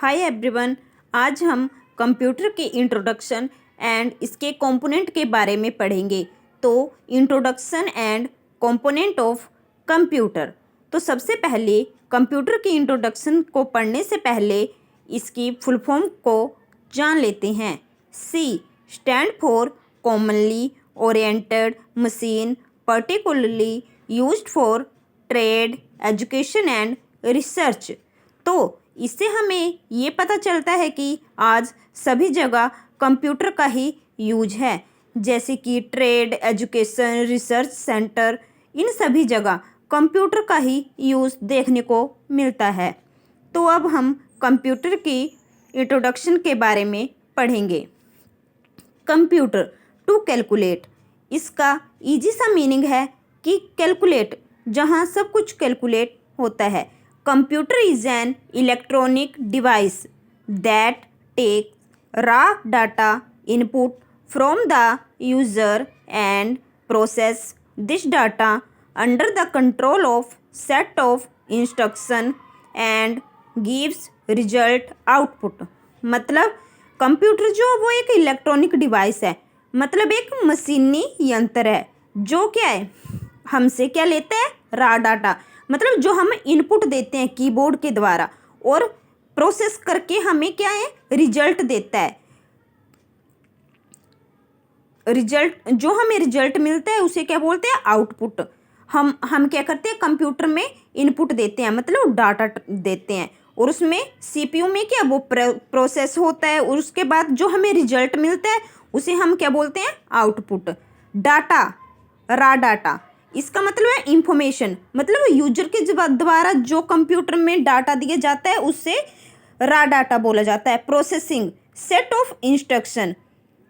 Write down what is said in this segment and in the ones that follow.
Hi everyone. आज हम computer के इंट्रोडक्शन एंड इसके कंपोनेंट के बारे में पढ़ेंगे। तो introduction and component of computer. तो सबसे पहले कंप्यूटर के इंट्रोडक्शन को पढ़ने से पहले इसकी फुल फॉर्म को जान लेते हैं। C stand for commonly oriented machine, particularly used for trade, education and research. तो इससे हमें ये पता चलता है कि आज सभी जगह कंप्यूटर का ही यूज है, जैसे कि ट्रेड, एजुकेशन, रिसर्च सेंटर, इन सभी जगह कंप्यूटर का ही यूज़ देखने को मिलता है। तो अब हम कंप्यूटर की इंट्रोडक्शन के बारे में पढ़ेंगे। कंप्यूटर टू कैलकुलेट, इसका इजी सा मीनिंग है कि कैलकुलेट, जहाँ सब कुछ कैलकुलेट होता है। Computer is an electronic device that takes raw data input from the user and process this data under the control of set of instruction and gives result output। मतलब computer जो वो एक electronic device है, मतलब एक मशीनी यंत्र है जो क्या है, हमसे क्या लेता है, रॉ डाटा, मतलब जो हम इनपुट देते हैं कीबोर्ड के द्वारा और प्रोसेस करके हमें क्या है, रिजल्ट देता है। रिजल्ट, जो हमें रिजल्ट मिलता है उसे क्या बोलते हैं, आउटपुट। हम क्या करते हैं, कंप्यूटर में इनपुट देते हैं, मतलब डाटा देते हैं, और उसमें सीपीयू में क्या वो प्रोसेस होता है, और उसके बाद जो हमें रिजल्ट मिलता है उसे हम क्या बोलते हैं, आउटपुट। डाटा, रॉ डाटा, इसका मतलब है इंफॉर्मेशन, मतलब यूजर के द्वारा जो कंप्यूटर में डाटा दिया जाता है उससे रॉ डाटा बोला जाता है। प्रोसेसिंग, सेट ऑफ इंस्ट्रक्शन,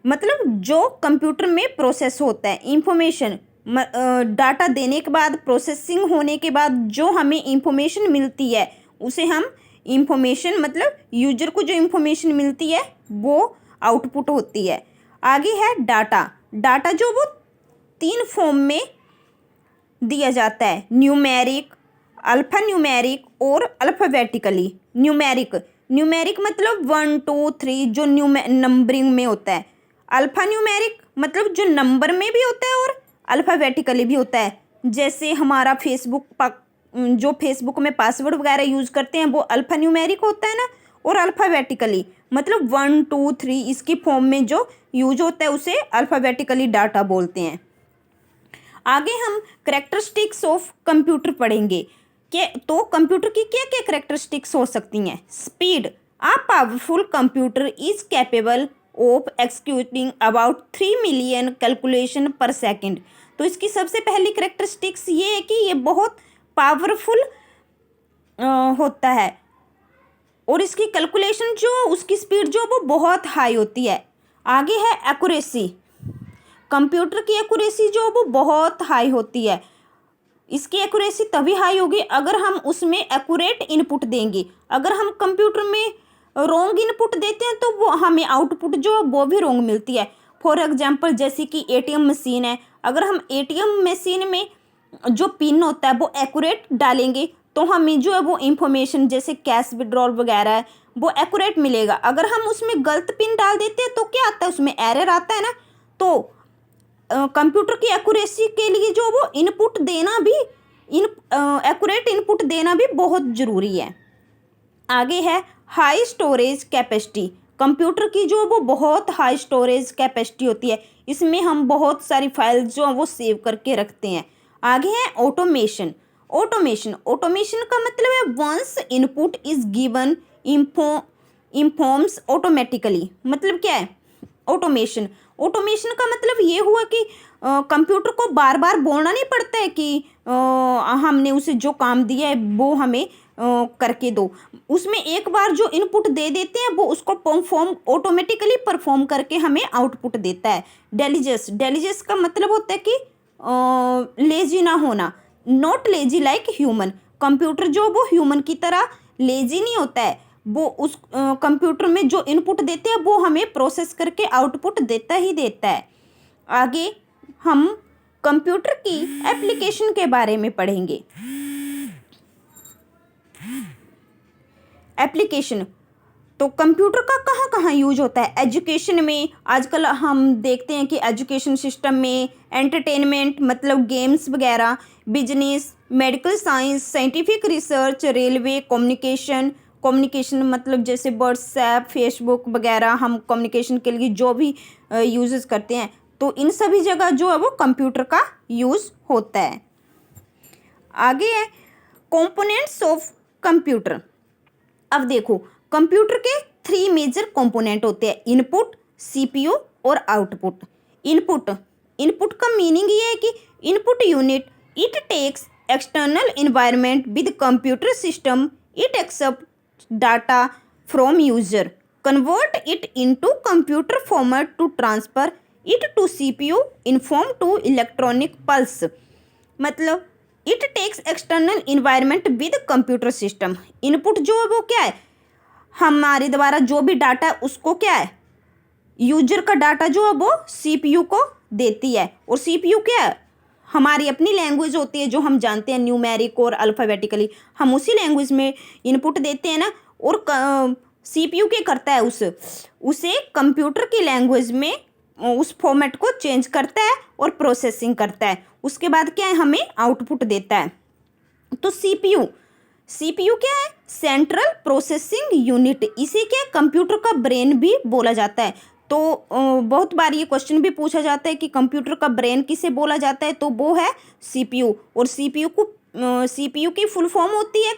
मतलब जो कंप्यूटर में प्रोसेस होता है। इंफॉर्मेशन, डाटा देने के बाद, प्रोसेसिंग होने के बाद जो हमें इंफॉर्मेशन मिलती है उसे हम इंफॉर्मेशन, मतलब यूजर को जो इंफॉर्मेशन मिलती है वो आउटपुट होती है। आगे है डाटा। डाटा जो वो 3 फॉर्म में दिया जाता है, न्यूमेरिक, अल्फा न्यूमेरिक और अल्फ़ाबेटिकली। न्यूमेरिक मतलब 1 2 3 जो नंबरिंग में होता है। अल्फा न्यूमेरिक मतलब जो नंबर में भी होता है और अल्फ़ाबेटिकली भी होता है। जैसे हमारा जो फेसबुक में पासवर्ड वगैरह यूज़ करते हैं वो अल्फा न्यूमेरिक होता है ना, और अल्फ़ाबेटिकली मतलब 1 2 3 इसकी फॉर्म में जो यूज होता है उसे अल्फ़ाबेटिकली डाटा बोलते हैं। आगे हम करेक्टरिस्टिक्स ऑफ कंप्यूटर पढ़ेंगे कि तो कंप्यूटर की क्या क्या करेक्टरिस्टिक्स हो सकती हैं। Speed, a powerful computer is capable of executing about 3 million calculation पर सेकंड। तो इसकी सबसे पहली करेक्टरिस्टिक्स ये है कि ये बहुत पावरफुल होता है, और इसकी कैलकुलेशन जो उसकी स्पीड जो वो बहुत हाई होती है। आगे है एक्यूरेसी, कंप्यूटर की एक्यूरेसी जो वो बहुत हाई होती है। इसकी एक्यूरेसी तभी हाई होगी अगर हम उसमें एक्यूरेट इनपुट देंगे। अगर हम कंप्यूटर में रॉन्ग इनपुट देते हैं तो वो हमें आउटपुट जो वो भी रॉन्ग मिलती है। फॉर एग्जांपल जैसे कि एटीएम मशीन है, अगर हम एटीएम मशीन में जो पिन होता है वो एक्यूरेट डालेंगे तो हमें जो है वो इंफॉर्मेशन जैसे कैश विड्रॉल वगैरह है वो एक्यूरेट मिलेगा। अगर हम उसमें गलत पिन डाल देते हैं तो क्या आता है, उसमें एरर आता है ना। तो कंप्यूटर की एक्यूरेसी के लिए जो वो इनपुट देना भी एक्यूरेट इनपुट देना भी बहुत ज़रूरी है। आगे है हाई स्टोरेज कैपेसिटी, कंप्यूटर की जो वो बहुत हाई स्टोरेज कैपेसिटी होती है, इसमें हम बहुत सारी फाइल्स जो वो सेव करके रखते हैं। आगे है ऑटोमेशन। ऑटोमेशन का मतलब है once input is given informs automatically. मतलब क्या है ऑटोमेशन का मतलब ये हुआ कि कंप्यूटर को बार बार बोलना नहीं पड़ता है कि हमने उसे जो काम दिया है वो हमें करके दो। उसमें एक बार जो इनपुट दे देते हैं वो उसको ऑटोमेटिकली परफॉर्म करके हमें आउटपुट देता है। डेलीजियस का मतलब होता है कि लेजी ना होना, not lazy like human. Computer जो वो ह्यूमन की तरह लेजी नहीं होता है, वो उस कंप्यूटर में जो इनपुट देते हैं वो हमें प्रोसेस करके आउटपुट देता ही देता है। आगे हम कंप्यूटर की एप्लीकेशन के बारे में पढ़ेंगे। एप्लीकेशन, तो कंप्यूटर का कहाँ कहाँ यूज होता है? एजुकेशन में आजकल हम देखते हैं कि एजुकेशन सिस्टम में, एंटरटेनमेंट मतलब गेम्स वगैरह, business, medical science, scientific research, railway, communication, communication मतलब जैसे व्हाट्सएप, फेसबुक वगैरह हम कम्युनिकेशन के लिए जो भी यूज़ करते हैं, तो इन सभी जगह जो है वो कंप्यूटर का यूज़ होता है। आगे है कंपोनेंट्स ऑफ कंप्यूटर। अब देखो कंप्यूटर के 3 मेजर कंपोनेंट होते हैं, इनपुट, सीपीयू और आउटपुट। इनपुट का मीनिंग ये है कि input unit, it takes external environment with computer system, it accept data from user, convert it into computer format to transfer it to CPU in form to electronic pulse. मतलब it takes external environment with computer system. Input जो है वो क्या है, हमारे द्वारा जो भी डाटा है उसको क्या है, यूजर का डाटा जो है वो सीपीयू को देती है, और सीपीयू क्या है, हमारी अपनी लैंग्वेज होती है जो हम जानते हैं न्यूमेरिक और अल्फ़ाबेटिकली, हम उसी लैंग्वेज में इनपुट देते हैं ना, और सीपीयू क्या करता है, उसे कंप्यूटर की लैंग्वेज में उस फॉर्मेट को चेंज करता है और प्रोसेसिंग करता है, उसके बाद क्या है हमें आउटपुट देता है। तो सीपीयू क्या है, सेंट्रल प्रोसेसिंग यूनिट, इसे क्या कंप्यूटर का ब्रेन भी बोला जाता है। तो बहुत बार ये क्वेश्चन भी पूछा जाता है कि कंप्यूटर का ब्रेन किसे बोला जाता है, तो वो है सीपीयू, और सीपीयू की फुल फॉर्म होती है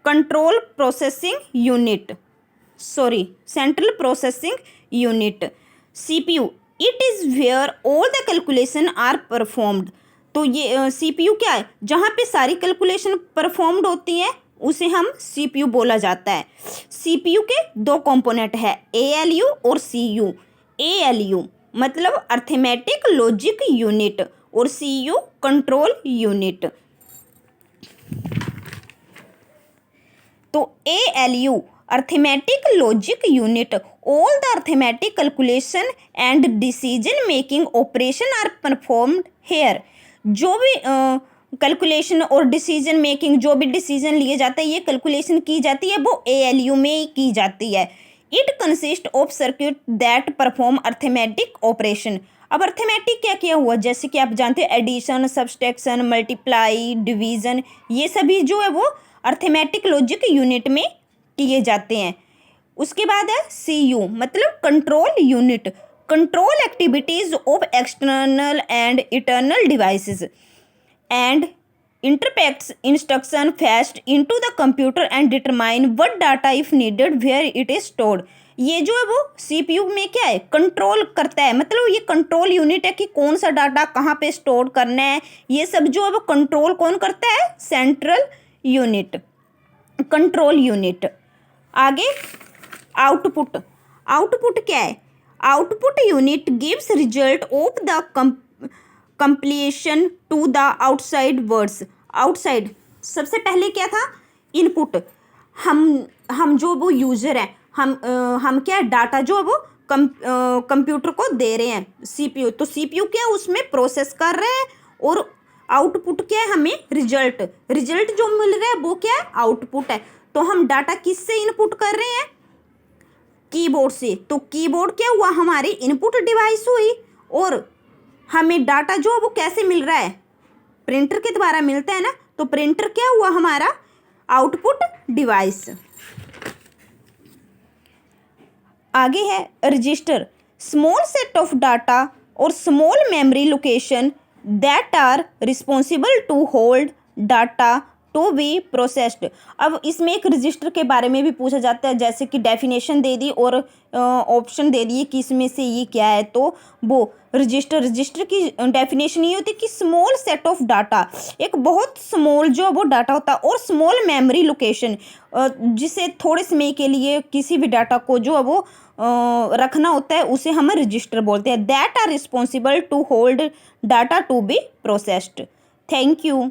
control processing unit, central processing unit. CPU it is where all the calculation are performed. तो ये सीपीयू क्या है, जहाँ पे सारी कैलकुलेशन परफॉर्म्ड होती है उसे हम सीपीयू बोला जाता है। सीपीयू के 2 कंपोनेंट है, एएलयू और सीयू। एएलयू मतलब अर्थमेटिक लॉजिक यूनिट और सीयू कंट्रोल यूनिट। तो ALU arithmetic logic unit, all the arithmetic calculation and decision making operation are performed here. जो भी कैलकुलेशन और डिसीजन मेकिंग, जो भी डिसीजन लिए जाते हैं, ये कैलकुलेशन की जाती है वो एएलयू में ही की जाती है। It consist of circuit that perform arithmetic operation. अब अर्थमेटिक क्या किया हुआ, जैसे कि आप जानते हैं एडिशन, सब्सट्रैक्शन, मल्टीप्लाई, डिवीजन, ये सभी जो है वो अर्थमेटिक लॉजिक यूनिट में किए जाते हैं। उसके बाद है सीयू मतलब control unit, control activities of external and internal devices and interprets instruction fetched into the computer and determine what data if needed where it is stored। ये जो है वो सीपीयू में क्या है, कंट्रोल करता है, मतलब ये कंट्रोल यूनिट है कि कौन सा डाटा कहाँ पे स्टोर करना है, ये सब जो है वो कंट्रोल कौन करता है, सेंट्रल यूनिट, कंट्रोल यूनिट। आगे आउटपुट क्या है, output unit gives result of the completion to the outside words. Outside सबसे पहले क्या था, इनपुट, हम जो वो यूज़र हैं, हम क्या डाटा जो है वो कंप्यूटर को दे रहे हैं सीपीयू, तो सीपीयू क्या उसमें प्रोसेस कर रहे हैं, और आउटपुट क्या है, हमें रिजल्ट जो मिल रहा है वो क्या है, आउटपुट है। तो हम डाटा किससे इनपुट कर रहे हैं, कीबोर्ड से, तो कीबोर्ड क्या हुआ, हमारी इनपुट डिवाइस हुई, और हमें डाटा जो वो कैसे मिल रहा है, प्रिंटर के द्वारा मिलता है ना, तो प्रिंटर क्या हुआ, हमारा आउटपुट डिवाइस। आगे है register, small set of data और small memory location that are responsible to hold data to be processed. अब इसमें एक रजिस्टर के बारे में भी पूछा जाता है, जैसे कि डेफिनेशन दे दी और ऑप्शन दे दिए कि इसमें से ये क्या है, तो वो रजिस्टर की डेफिनेशन ये होती है कि स्मॉल सेट ऑफ डाटा, एक बहुत स्मॉल जो वो डाटा होता है, और स्मॉल मेमोरी लोकेशन, जिसे थोड़े समय के लिए किसी भी डाटा को जो है वो रखना होता है, उसे हम रजिस्टर बोलते हैं, that are responsible to hold data to be processed. Thank you.